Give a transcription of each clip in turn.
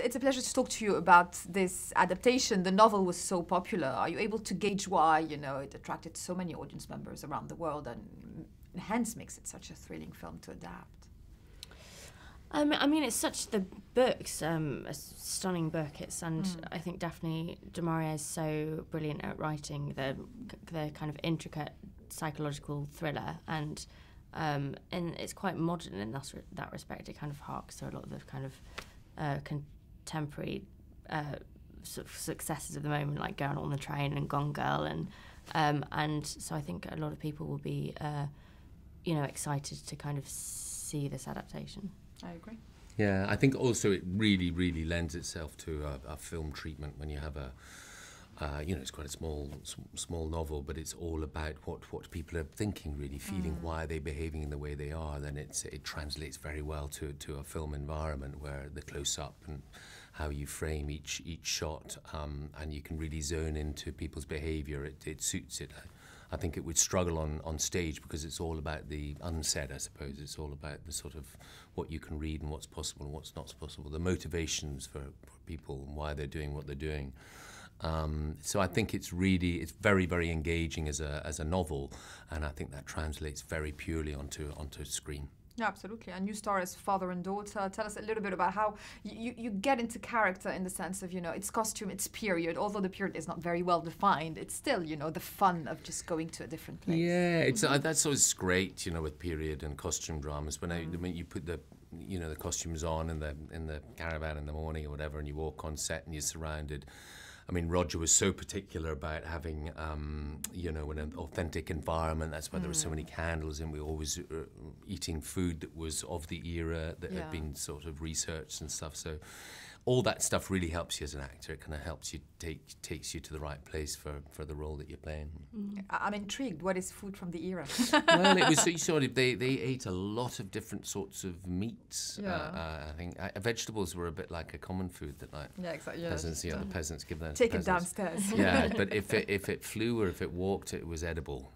It's a pleasure to talk to you about this adaptation. The novel was so popular. Are you able to gauge why, it attracted so many audience members around the world and hence makes it such a thrilling film to adapt? I mean, it's the book's a stunning book. I think Daphne du Maurier is so brilliant at writing the kind of intricate psychological thriller, and it's quite modern in that respect. It kind of harks to a lot of the kind of contemporary sort of successes of the moment, like Girl on the Train and Gone Girl, and so I think a lot of people will be excited to kind of see this adaptation. I agree. Yeah, I think also it really, really lends itself to a film treatment when you have it's quite a small novel, but it's all about what people are thinking, really feeling, why are they behaving in the way they are. Then it translates very well to a film environment where the close-up and how you frame each shot, and you can really zone into people's behaviour. It suits it. I think it would struggle on stage because it's all about the unsaid, I suppose. It's all about the sort of what you can read and what's possible and what's not possible, the motivations for people and why they're doing what they're doing. So I think it's very, very engaging as a novel, and I think that translates very purely onto screen. Yeah, absolutely. And you star as father and daughter. Tell us a little bit about how you get into character in the sense of, its costume, its period. Although the period is not very well defined, it's still, the fun of just going to a different place. Yeah, that's always great, with period and costume dramas. When you put the costumes on in the caravan in the morning or whatever, and you walk on set and you're surrounded. I mean, Roger was so particular about having, an authentic environment. That's why there were so many candles, and we were always eating food that was of the era that had been sort of researched and stuff. So all that stuff really helps you as an actor. It kind of helps you, takes you to the right place for the role that you're playing. I'm intrigued. What is food from the era? Well, it was sort of, they ate a lot of different sorts of meats. I think vegetables were a bit like a common food that exactly. Peasants, the peasants give them. Take it downstairs. Yeah, but if it flew or if it walked, it was edible.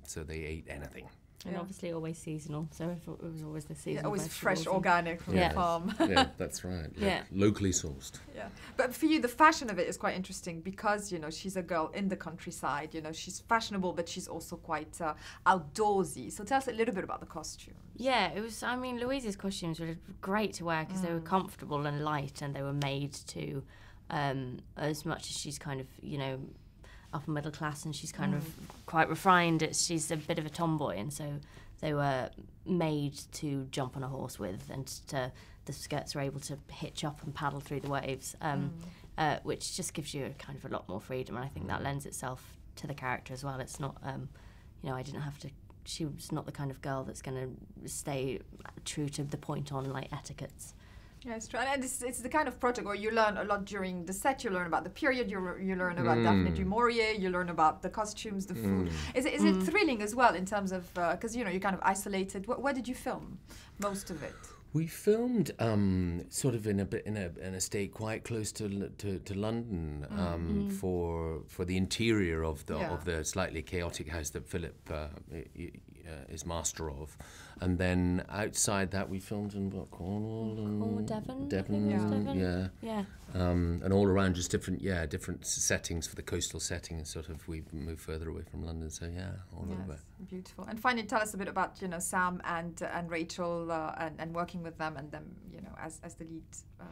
So they ate anything. And obviously always seasonal, so it was always the seasonal. Yeah, always fresh, organic from the farm. Yeah, that's right. Yeah. Locally sourced. Yeah, but for you, the fashion of it is quite interesting because, she's a girl in the countryside, she's fashionable, but she's also quite outdoorsy. So tell us a little bit about the costumes. Yeah, it was, Louise's costumes were great to wear because they were comfortable and light, and they were made to, as much as she's kind of, upper middle class and she's kind of quite refined, she's a bit of a tomboy, and so they were made to jump on a horse with, and the skirts are able to hitch up and paddle through the waves, which just gives you kind of a lot more freedom, and I think that lends itself to the character as well. It's not, I didn't have to, she was not the kind of girl that's going to stay true to the point on etiquettes. Yeah, it's true. And it's the kind of project where you learn a lot during the set. You learn about the period, you learn about Daphne du Maurier, you learn about the costumes, the food. Is it thrilling as well in terms of, because, you're kind of isolated. Where did you film most of it? We filmed sort of in a state quite close to London for the interior of the slightly chaotic house that Philip is master of, and then outside that we filmed in Cornwall and Devon, and all around just different settings for the coastal setting, and sort of we moved further away from London. So all over. Beautiful. And finally, tell us a bit about Sam and Rachel and working with them and them as the lead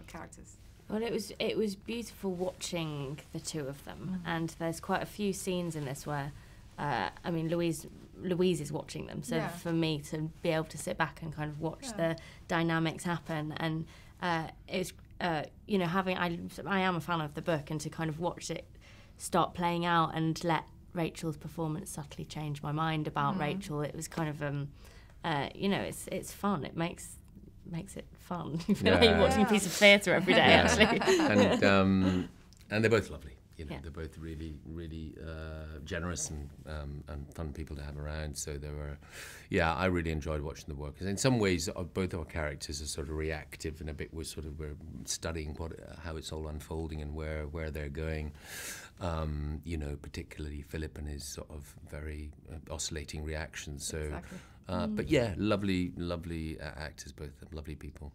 characters. Well, it was beautiful watching the two of them, and there's quite a few scenes in this where, Louise is watching them, so for me to be able to sit back and kind of watch the dynamics happen, and it's I am a fan of the book, and to kind of watch it start playing out and let Rachel's performance subtly change my mind about Rachel. It was kind of it's fun. It makes it fun. You feel like you're watching a piece of theatre every day, actually. And they're both lovely. They're both really, really generous and fun people to have around. So they were, I really enjoyed watching the work. In some ways, both our characters are sort of reactive, and a bit we're studying how it's all unfolding and where they're going. Particularly Philip and his sort of very oscillating reactions. So, exactly. But lovely actors, both of them, lovely people.